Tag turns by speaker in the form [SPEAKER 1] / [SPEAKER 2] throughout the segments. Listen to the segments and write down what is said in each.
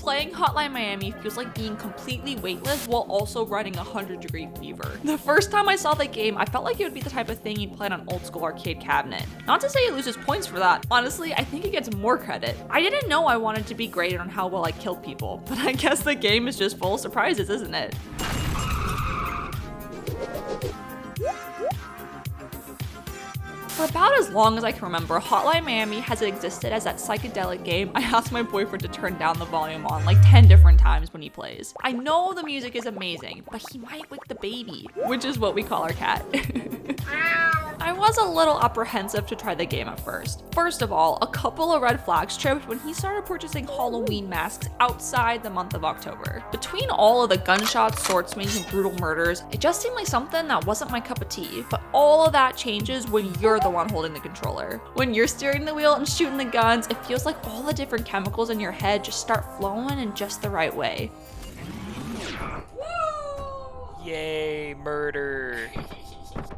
[SPEAKER 1] Playing Hotline Miami feels like being completely weightless while also riding 100-degree fever. The first time I saw the game, I felt like it would be the type of thing you'd play on an old school arcade cabinet. Not to say it loses points for that. Honestly, I think it gets more credit. I didn't know I wanted to be great on how well I killed people, but I guess the game is just full of surprises, isn't it? For about as long as I can remember, Hotline Miami has existed as that psychedelic game I asked my boyfriend to turn down the volume on like 10 different times when he plays. I know the music is amazing, but he might wake the baby, which is what we call our cat. I was a little apprehensive to try the game at first. First of all, a couple of red flags tripped when he started purchasing Halloween masks outside the month of October. Between all of the gunshots, sword swings, and brutal murders, it just seemed like something that wasn't my cup of tea. But all of that changes when you're the one holding the controller. When you're steering the wheel and shooting the guns, it feels like all the different chemicals in your head just start flowing in just the right way.
[SPEAKER 2] Yay, murder.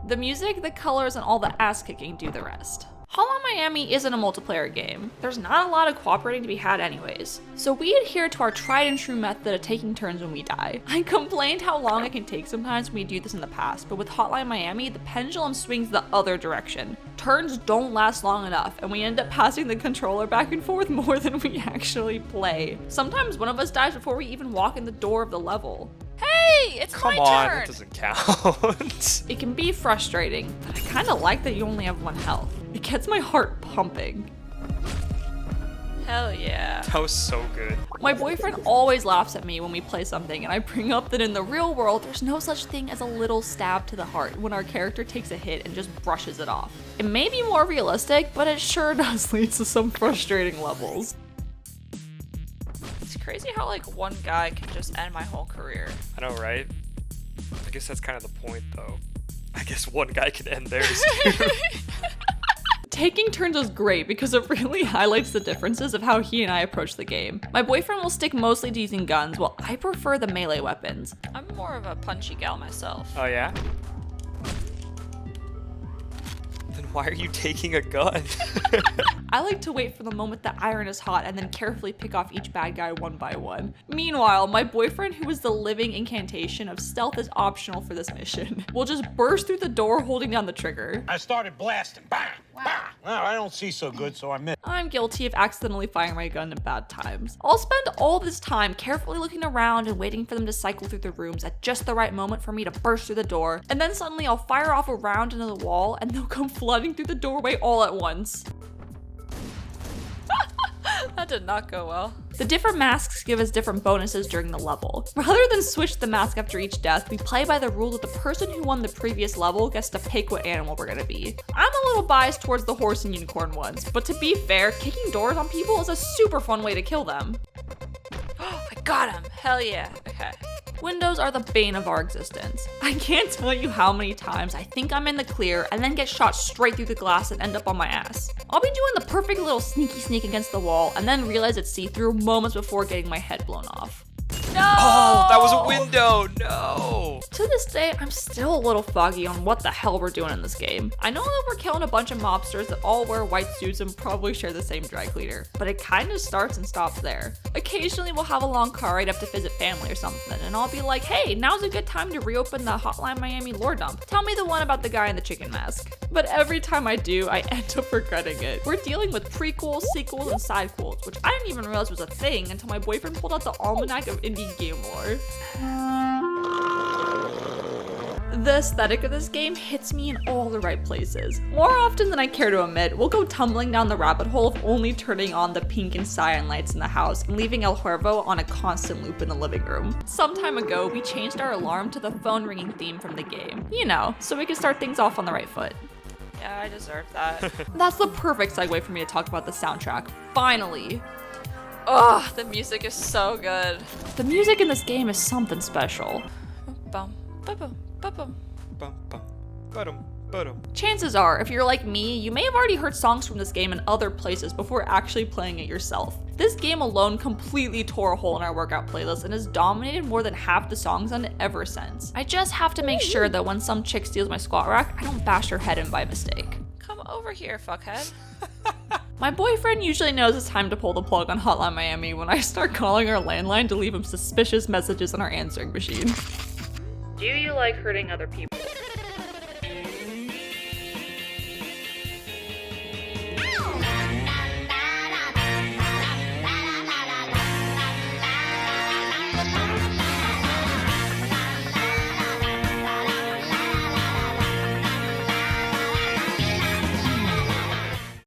[SPEAKER 1] The music, the colors, and all the ass-kicking do the rest. Hotline Miami isn't a multiplayer game. There's not a lot of cooperating to be had anyways. So we adhere to our tried and true method of taking turns when we die. I complained how long it can take sometimes when we do this in the past, but with Hotline Miami, the pendulum swings the other direction. Turns don't last long enough, and we end up passing the controller back and forth more than we actually play. Sometimes one of us dies before we even walk in the door of the level.
[SPEAKER 2] Hey, it's
[SPEAKER 1] Come
[SPEAKER 2] my
[SPEAKER 1] on,
[SPEAKER 2] turn.
[SPEAKER 1] that
[SPEAKER 2] doesn't count.
[SPEAKER 1] It can be frustrating, but I kinda like that you only have 1 health. It gets my heart pumping. Hell yeah.
[SPEAKER 2] That was so good.
[SPEAKER 1] My boyfriend always laughs at me when we play something, and I bring up that in the real world, there's no such thing as a little stab to the heart when our character takes a hit and just brushes it off. It may be more realistic, but it sure does lead to some frustrating levels. It's crazy how like one guy can just end my whole career.
[SPEAKER 2] I know, right? I guess that's kind of the point, though. I guess one guy can end theirs too.
[SPEAKER 1] Taking turns is great because it really highlights the differences of how he and I approach the game. My boyfriend will stick mostly to using guns, while I prefer the melee weapons. I'm more of a punchy gal myself.
[SPEAKER 2] Oh yeah? Then why are you taking a gun?
[SPEAKER 1] I like to wait for the moment the iron is hot and then carefully pick off each bad guy one by one. Meanwhile, my boyfriend, who is the living incantation of stealth is optional for this mission, will just burst through the door holding down the trigger.
[SPEAKER 3] I started blasting. Bang! Bang! Well, I don't see so good, so I missed.
[SPEAKER 1] I'm guilty of accidentally firing my gun at bad times. I'll spend all this time carefully looking around and waiting for them to cycle through the rooms at just the right moment for me to burst through the door, and then suddenly I'll fire off a round into the wall and they'll come flooding through the doorway all at once. That did not go well. The different masks give us different bonuses during the level. Rather than switch the mask after each death, we play by the rule that the person who won the previous level gets to pick what animal we're gonna be. I'm a little biased towards the horse and unicorn ones, but to be fair, kicking doors on people is a super fun way to kill them. I got him! Hell yeah. Okay. Windows are the bane of our existence. I can't tell you how many times I think I'm in the clear and then get shot straight through the glass and end up on my ass. I'll be doing the perfect little sneaky sneak against the wall and then realize it's see-through moments before getting my head blown off. No!
[SPEAKER 2] Oh, that was a window! No!
[SPEAKER 1] To this day, I'm still a little foggy on what the hell we're doing in this game. I know that we're killing a bunch of mobsters that all wear white suits and probably share the same dry cleaner, but it kind of starts and stops there. Occasionally, we'll have a long car ride up to visit family or something, and I'll be like, hey, now's a good time to reopen the Hotline Miami lore dump. Tell me the one about the guy in the chicken mask. But every time I do, I end up regretting it. We're dealing with prequels, sequels, and sidequels, which I didn't even realize was a thing until my boyfriend pulled out the almanac of indie game lore. The aesthetic of this game hits me in all the right places. More often than I care to admit, we'll go tumbling down the rabbit hole of only turning on the pink and cyan lights in the house and leaving El Cuervo on a constant loop in the living room. Some time ago, we changed our alarm to the phone ringing theme from the game. You know, so we can start things off on the right foot. Yeah, I deserve that. That's the perfect segue for me to talk about the soundtrack. Finally. Ugh, the music is so good. The music in this game is something special. Bum, ba-bum, ba-bum.
[SPEAKER 2] Bum, bum, ba-dum, ba-dum.
[SPEAKER 1] Chances are, if you're like me, you may have already heard songs from this game in other places before actually playing it yourself. This game alone completely tore a hole in our workout playlist and has dominated more than half the songs on it ever since. I just have to make sure that when some chick steals my squat rack, I don't bash her head in by mistake. Come over here, fuckhead. My boyfriend usually knows it's time to pull the plug on Hotline Miami when I start calling our landline to leave him suspicious messages on our answering machine. Do you like hurting other people?